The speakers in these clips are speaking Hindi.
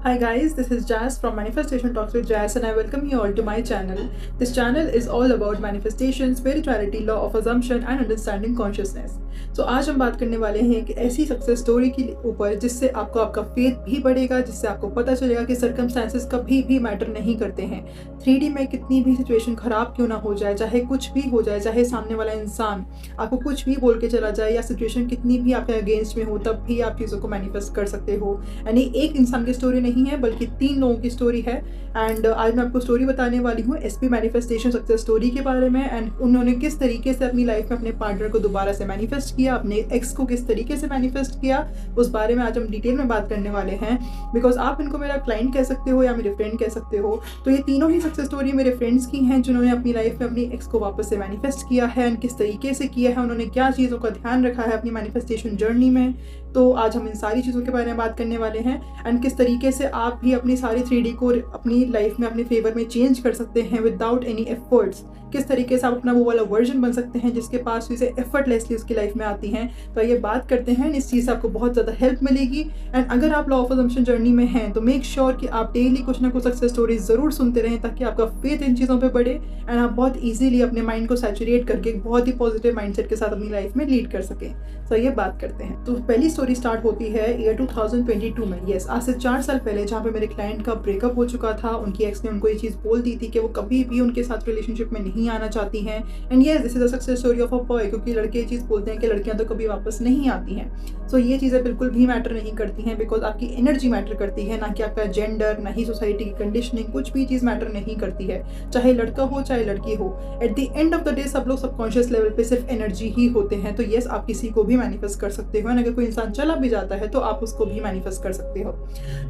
Hi guys, this is Jazz from Manifestation Talks with Jazz and I welcome you all to my channel. This channel is all about manifestation, spirituality, law of assumption and understanding consciousness. So आज हम बात करने वाले हैं कि ऐसी सक्सेस स्टोरी के ऊपर जिससे आपको आपका फेथ भी बढ़ेगा, जिससे आपको पता चलेगा कि सर्कमस्टेंसेस कभी भी मैटर नहीं करते हैं। 3D में कितनी भी सिचुएशन खराब क्यों ना हो जाए, चाहे कुछ भी हो जाए, चाहे सामने वाला इंसान आपको कुछ भी बोल के चला जाए या सिचुएशन कितनी भी आपके अगेंस्ट में हो, तब भी आप चीज़ों को मैनिफेस्ट कर सकते हो। यानी एक इंसान की स्टोरी नहीं है बल्कि 3 लोगों की स्टोरी है। एंड आज मैं आपको स्टोरी बताने वाली हूँ एसपी मैनिफेस्टेशन सक्सेस स्टोरी के बारे में एंड उन्होंने किस तरीके से अपनी लाइफ में अपने पार्टनर को दोबारा से मैनिफेस्ट किया, अपने एक्स को किस तरीके से मैनिफेस्ट किया, उस बारे में आज हम डिटेल में बात करने वाले हैं। बिकॉज आप इनको मेरा क्लाइंट कह सकते हो या मेरे फ्रेंड कह सकते हो। तो ये तीनों ही सक्सेस स्टोरी मेरे फ्रेंड्स की हैं जिन्होंने अपनी लाइफ में अपनी एक्स को वापस से मैनिफेस्ट किया है एंड किस तरीके से किया है, उन्होंने क्या चीज़ों का ध्यान रखा है अपनी मैनिफेस्टेशन जर्नी में। तो आज हम इन सारी चीज़ों के बारे में बात करने वाले हैं एंड किस तरीके से आप भी अपनी सारी 3D को अपनी लाइफ में अपने फेवर में चेंज कर सकते हैं विदाउट एनी एफर्ट्स। किस तरीके से आप अपना वो वाला वर्जन बन सकते हैं जिसके पास चीज़ें एफर्टलेसली उसकी लाइफ में आती हैं। तो ये बात करते हैं, इस चीज़ से आपको बहुत ज़्यादा हेल्प मिलेगी। एंड अगर आप लॉ ऑफ असम्पशन जर्नी में हैं तो मेक श्योर कि आप डेली कुछ ना कुछ सक्सेस स्टोरीज ज़रूर सुनते रहें ताकि आपका फेथ इन चीज़ों पर बढ़े एंड आप बहुत ईजिली अपने माइंड को सैचुरेट करके बहुत ही पॉजिटिव माइंडसेट के साथ अपनी लाइफ में लीड कर सकें। तो ये बात करते हैं। तो पहली स्टोरी स्टार्ट होती है ईयर 2022 में। यस, आज से 4 साल पहले, जहाँ पे मेरे क्लाइंट का ब्रेकअप हो चुका था। उनकी एक्स ने उनको ये चीज़ बोल दी थी कि वो कभी भी उनके साथ रिलेशनशिप में नहीं आना चाहती हैं। And yes, this is the success story of a boy, क्योंकि लड़के ये चीज़ बोलते हैं कि लड़कियां तो कभी वापस नहीं आती हैं। सो ये चीज़ें बिल्कुल भी मैटर नहीं करती हैं बिकॉज आपकी एनर्जी मैटर करती है, ना कि आपका जेंडर, ना ही सोसाइटी की कंडीशनिंग। कुछ भी चीज़ मैटर नहीं करती है, चाहे लड़का हो चाहे लड़की हो। At the end of the day सब लोग सबकॉन्शियस लेवल पे सिर्फ एनर्जी ही होते हैं। तो यस, आप किसी को भी मैनिफेस्ट कर सकते हो एंड अगर कोई इंसान चला भी जाता है तो आप उसको भी मैनिफेस्ट कर सकते हो।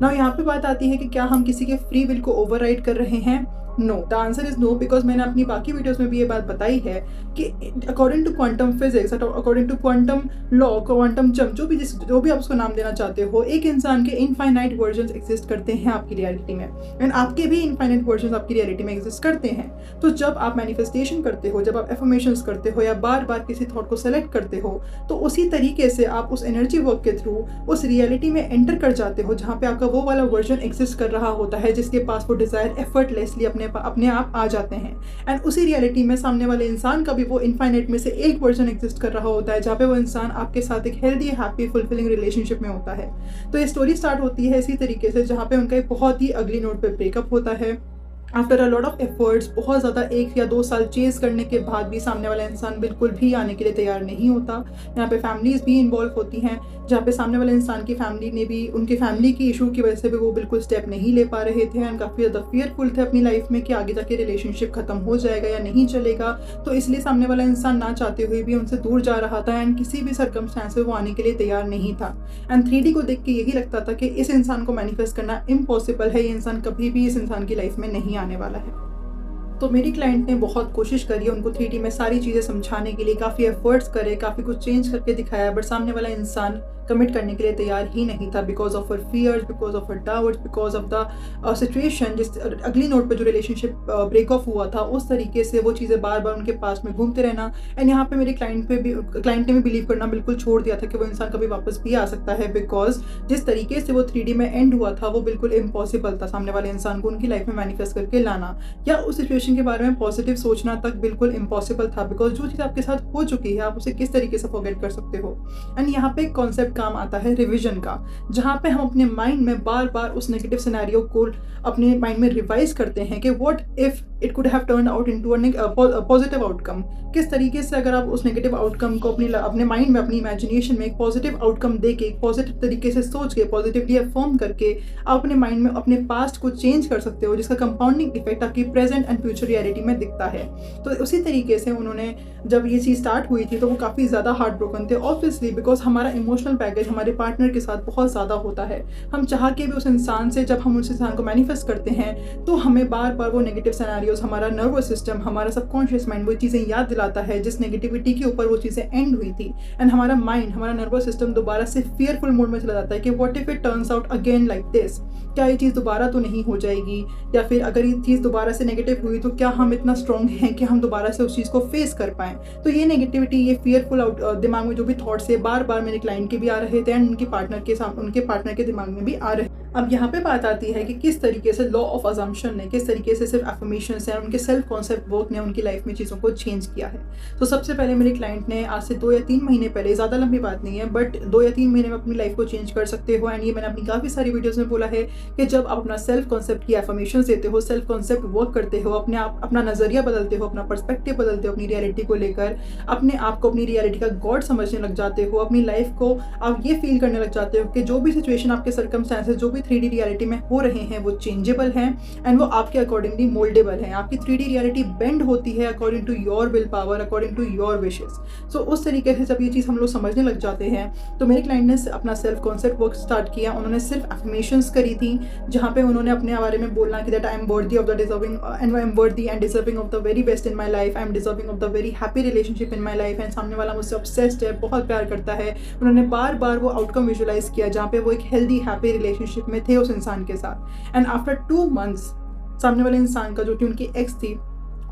नाउ यहाँ पे बात आती है कि क्या हम किसी के फ्री विल को ओवरराइड कर रहे हैं? No, the answer is no, because मैंने अपनी बाकी वीडियोस में भी ये बात बताई है कि according to quantum physics, according to quantum law, quantum jump, जो भी आप उसको नाम देना चाहते हो, एक इंसान के इनफाइनाइट वर्जन्स एग्जिस्ट करते हैं आपकी रियलिटी में एंड आपके भी इनफाइनाइट वर्जन्स आपकी रियलिटी में एग्जिस्ट करते हैं। तो जब आप मैनिफेस्टेशन करते हो, जब आप एफर्मेशंस करते हो या बार बार किसी थॉट को सेलेक्ट करते हो, तो उसी तरीके से आप उस एनर्जी वर्क के थ्रू उस रियलिटी में एंटर कर जाते हो जहाँ पे आपका वो वाला वर्जन एग्जिस्ट कर रहा होता है जिसके पास वो डिज़ायर एफर्टलेसली अपने आप आ जाते हैं। एंड उसी रियलिटी में सामने वाले इंसान का भी वो इनफाइनाइट में से एक वर्जन एग्जिस्ट कर रहा होता है जहाँ पे वो इंसान आपके साथ एक हेल्दी, हैप्पी, फुलफिलिंग रिलेशनशिप में होता है। तो ये स्टोरी स्टार्ट होती है इसी तरीके से, जहाँ पे उनका एक बहुत ही अगली नोट पे ब्रेकअप होता है। After a lot of efforts, बहुत ज़्यादा 1 या 2 साल चेज़ करने के बाद भी सामने वाला इंसान बिल्कुल भी आने के लिए तैयार नहीं होता। यहाँ पे फैमिलीज़ भी इन्वॉल्व होती हैं, जहाँ पे सामने वाले इंसान की फैमिली ने भी, उनकी फैमिली की इशू की वजह से भी वो बिल्कुल स्टेप नहीं ले पा रहे थे एंड काफ़ी ज़्यादा फियरफुल थे अपनी लाइफ में कि आगे जाके रिलेशनशिप खत्म हो जाएगा या नहीं चलेगा। तो इसलिए सामने वाला इंसान ना चाहते हुए भी उनसे दूर जा रहा था एंड किसी भी सर्कमस्टेंस में वो आने के लिए तैयार नहीं था। एंड 3D को देख के यही लगता था कि इस इंसान को मैनिफेस्ट करना इम्पॉसिबल है, ये इंसान कभी भी इस इंसान की लाइफ में नहीं आने वाला है। तो मेरी क्लाइंट ने बहुत कोशिश करी उनको 3D में सारी चीज़ें समझाने के लिए, काफ़ी एफर्ट्स करे, काफ़ी कुछ चेंज करके दिखाया, बट सामने वाला इंसान कमिट करने के लिए तैयार ही नहीं था because of her fears, because of her doubts, because of the situation. जिस अगली नोट पे जो रिलेशनशिप ब्रेकअप हुआ था, उस तरीके से वो चीज़ें बार बार उनके पास में घूमते रहना। एंड यहाँ पे मेरे क्लाइंट ने भी बिलीव करना बिल्कुल छोड़ दिया था कि वो इंसान कभी वापस भी आ सकता है बिकॉज जिस तरीके से वो 3D में एंड हुआ था वो बिल्कुल इम्पॉसिबल था सामने वाले इंसान को उनकी लाइफ में मैनिफेस्ट करके लाना या उस सिचुएशन के बारे में पॉजिटिव सोचना तक बिल्कुल इम्पॉसिबल था बिकॉज जो चीज़ आपके साथ हो चुकी है आप उसे किस तरीके से फॉरगेट कर सकते हो। एंड यहाँ पे एक कॉन्सेप्ट काम आता है रिविजन का, जहाँ पे हम अपने माइंड में बार बार उस नेगेटिव सिनेरियो को अपने माइंड में रिवाइज करते हैं कि what if it could have turn out into a positive outcome. किस तरीके से अगर आप उस नेगेटिव आउटकम को अपने माइंड में, अपनी इमेजिनेशन में एक पॉजिटिव आउटकम दे के, एक पॉजिटिव तरीके से सोच के, पॉजिटिवली अफर्म करके आप अपने माइंड में अपने पास्ट को चेंज कर सकते हो, जिसका कंपाउंडिंग इफेक्ट आपकी प्रेजेंट एंड फ्यूचर रियलिटी में दिखता है। तो उसी तरीके से उन्होंने, जब ये चीज़ स्टार्ट हुई थी तो वो काफ़ी ज़्यादा हार्ट ब्रोकन थे ऑब्वियसली बिकॉज हमारा इमोशनल बैगेज हमारे पार्टनर के साथ बहुत ज़्यादा होता है। हम चाह के भी उस इंसान से, जब हम उस इंसान को मैनिफेस्ट करते हैं तो हमें बार बार वो नेगेटिव सिनेरियोज, हमारा नर्वस सिस्टम, हमारा सबकॉन्शियस माइंड वो चीज़ें याद दिलाता है जिस नेगेटिविटी के ऊपर वो चीज़ें एंड हुई थी। एंड हमारा माइंड, हमारा नर्वस सिस्टम दोबारा से फियरफुल मोड में चला जाता है कि what if it turns out again like this, क्या ये चीज़ दोबारा तो नहीं हो जाएगी, या फिर अगर ये चीज़ दोबारा से नेगेटिव हुई तो क्या हम इतना स्ट्रॉन्ग हैं कि हम दोबारा से उस चीज़ को फेस कर पाएँ। तो ये नेगेटिविटी, ये फियरफुल दिमाग में जो भी थॉट्स है बार बार मेरे क्लाइंट के भी आ रहे थे एंड उनके पार्टनर के दिमाग में भी आ रहे। अब यहाँ पे बात आती है कि किस तरीके से लॉ ऑफ अजम्पशन ने, किस तरीके से सिर्फ एफर्मेशंस हैं, उनके सेल्फ कॉन्सेप्ट वर्क ने उनकी लाइफ में चीज़ों को चेंज किया है। तो सबसे पहले मेरे क्लाइंट ने आज से 2 या 3 महीने पहले, ज़्यादा लंबी बात नहीं है, बट 2 या 3 महीने में अपनी लाइफ को चेंज कर सकते हो। एंड ये मैंने अपनी काफ़ी सारी वीडियोज़ में बोला है कि जब आप अपना सेल्फ कॉन्सेप्ट की एफर्मेशंस देते हो, सेल्फ कॉन्सेप्ट वर्क करते हो, अपना नज़रिया बदलते हो, अपना पर्सपेक्टिव बदलते हो अपनी रियलिटी को लेकर, अपने आप को अपनी रियलिटी का गॉड समझने लग जाते हो, अपनी लाइफ को आप ये फील करने लग जाते हो कि जो भी सिचुएशन, आपके सर्कमस्टेंसेस जो भी 3D रियलिटी में हो रहे हैं वो चेंजेबल हैं एंड वो आपके अकॉर्डिंगली मोल्डेबल हैं। आपकी 3D रियलिटी बेंड होती है according to your will power, according to your wishes. So उस तरीके से जब ये चीज़ हम लोग समझने लग जाते हैं तो मेरे क्लाइंट ने अपना सेल्फ कॉन्सेप्ट वर्क स्टार्ट किया। उन्होंने सिर्फ एफर्मेशंस करी थी जहाँ पे उन्होंने अपने बारे में बोलना कि that I am worthy of the deserving and I am वर्दी and deserving of the very best in my life, I am deserving of the very happy relationship in my life and सामने वाला मुझसे ऑब्सेस्ड है, बहुत प्यार करता है। उन्होंने बार बार वो आउटकम विजुअलाइज किया जहाँ पे वो एक हेल्दी हैप्पी रिलेशनशिप में थे उस इंसान के साथ। एंड आफ्टर 2 मंथ्स सामने वाले इंसान का, जो कि उनकी एक्स थी,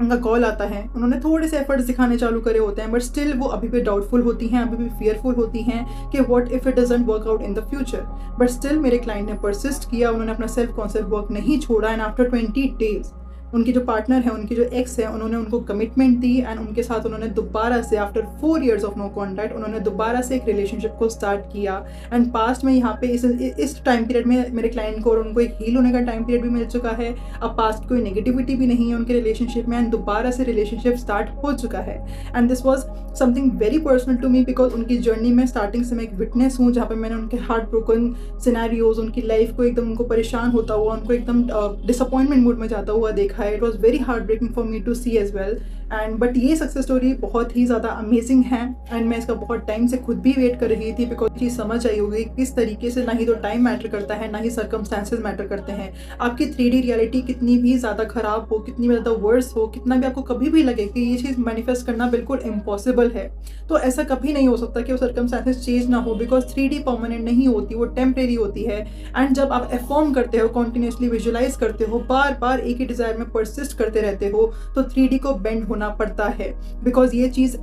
उनका कॉल आता है। उन्होंने थोड़े से एफर्ट्स दिखाने चालू करे होते हैं बट स्टिल वो अभी भी डाउटफुल होती हैं, अभी भी फियरफुल होती हैं कि what if it doesn't work out in the future. But still मेरे क्लाइंट ने परसिस्ट किया, उन्होंने अपना सेल्फ कॉन्सेप्ट वर्क नहीं छोड़ा। एंड आफ्टर 20 डेज उनकी जो पार्टनर है, उनकी जो एक्स है, उन्होंने उनको कमिटमेंट दी एंड उनके साथ उन्होंने दोबारा से after 4 years of no contact उन्होंने दोबारा से एक रिलेशनशिप को स्टार्ट किया। एंड पास्ट में यहाँ पे इस टाइम पीरियड में मेरे क्लाइंट को और उनको एक हील होने का टाइम पीरियड भी मिल चुका है। अब पास्ट कोई नेगेटिविटी भी नहीं है उनके रिलेशनशिप में एंड दोबारा से रिलेशनशिप स्टार्ट हो चुका है। And this was something very personal to me because उनकी जर्नी में स्टार्टिंग से मैं एक विटनेस हूँ जहाँ पे मैंने उनके हार्ट ब्रोकन सिनेरियोज, उनकी लाइफ को एकदम उनको परेशान होता हुआ, उनको एकदम डिसअपॉइंटमेंट मूड में जाता हुआ देखा है। It was very heart breaking for me to see as well and but ये सक्सेस स्टोरी बहुत ही ज़्यादा अमेजिंग है एंड मैं इसका बहुत टाइम से खुद भी वेट कर रही थी बिकॉज चीज़ समझ आई होगी किस तरीके से ना ही तो टाइम मैटर करता है, ना ही सर्कमस्टेंसेस मैटर करते हैं। आपकी 3D रियलिटी कितनी भी ज़्यादा ख़राब हो, कितनी भी ज़्यादा वर्स हो, कितना भी आपको कभी भी लगे कि ये चीज़ मैनिफेस्ट करना बिल्कुल इम्पॉसिबल है, तो ऐसा कभी नहीं हो सकता कि वो सर्कमस्टेंसेस चेंज ना हो बिकॉज 3D परमानेंट नहीं होती, वो टेम्परेरी होती है। एंड जब आप अफर्म करते हो, कॉन्टिन्यूसली विजुअलाइज करते हो, बार बार एक ही डिज़ायर में परसिस्ट करते रहते हो तो 3D को बेंड होना पड़ता है बिकॉज ये चीज़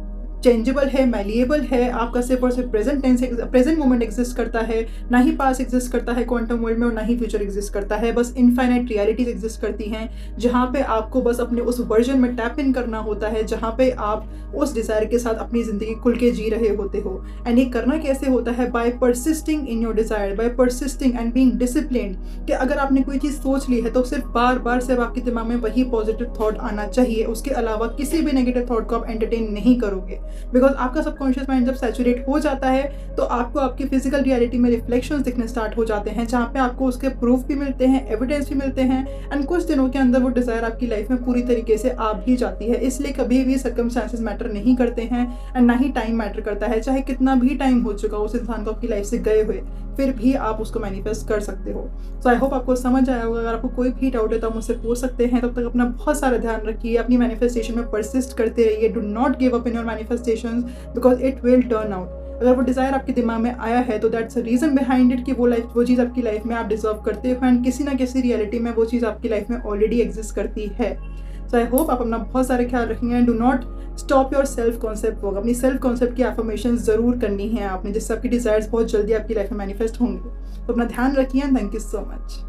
चेंजेबल है, मैलिएबल है। आपका सिर्फ और सिर्फ प्रेजेंट मोमेंट एग्जिस्ट करता है, ना ही पास एग्जिस्ट करता है क्वांटम वर्ल्ड में और ना ही फ्यूचर एग्जिस्ट करता है। बस इनफाइनाइट रियलिटीज एग्जिस्ट करती हैं जहाँ पे आपको बस अपने उस वर्जन में टैप इन करना होता है जहाँ पे आप उस डिज़ायर के साथ अपनी ज़िंदगी खुल के जी रहे होते हो। एंड ये करना कैसे होता है? By persisting in your desire, by persisting and being disciplined. कि अगर आपने कोई चीज़ सोच ली है तो सिर्फ बार बार सिर्फ आपके दिमाग में वही पॉजिटिव थॉट आना चाहिए, उसके अलावा किसी भी नेगेटिव थॉट को आप एंटरटेन नहीं करोगे बिकॉज आपका सबकॉन्शियस माइंड जब सैचुरेट हो जाता है तो आपको आपकी फिजिकल रियलिटी में रिफ्लेक्शंस दिखने स्टार्ट हो जाते हैं जहाँ पे आपको उसके प्रूफ भी मिलते हैं, एविडेंस भी मिलते हैं एंड कुछ दिनों के अंदर वो डिज़ायर आपकी लाइफ में पूरी तरीके से आ भी जाती है। इसलिए कभी भी सर्कमस्टेंसेस मैटर नहीं करते हैं एंड ना ही टाइम मैटर करता है। चाहे कितना भी टाइम हो चुका उस इंसान को आपकी लाइफ से गए हुए, फिर भी आप उसको मैनिफेस्ट कर सकते हो। सो आई होप आपको समझ आया होगा। अगर आपको कोई भी डाउट है तो आप मुझसे पूछ सकते हैं। तब तक अपना बहुत सारा ध्यान रखिए, अपनी मैनिफेस्टेशन में परसिस्ट करते रहिए। Do not give up in your manifestations because it will turn out. अगर वो डिज़ायर आपके दिमाग में आया है तो that's a reason behind it कि वो चीज़ आपकी लाइफ में आप डिजर्व करते हो एंड किसी ना किसी रियलिटी में वो चीज़ आपकी लाइफ में ऑलरेडी एग्जिस्ट करती है। सो आई होप आप अपना बहुत सारे ख्याल रखेंगे and do not stop your self concept work. अपनी सेल्फ कॉन्सेप्ट की एफर्मेशन ज़रूर करनी है आपने, जिससे आपकी डिज़ायर्स बहुत जल्दी आपकी लाइफ में मैनिफेस्ट होंगे। तो अपना ध्यान रखिए and thank you so much.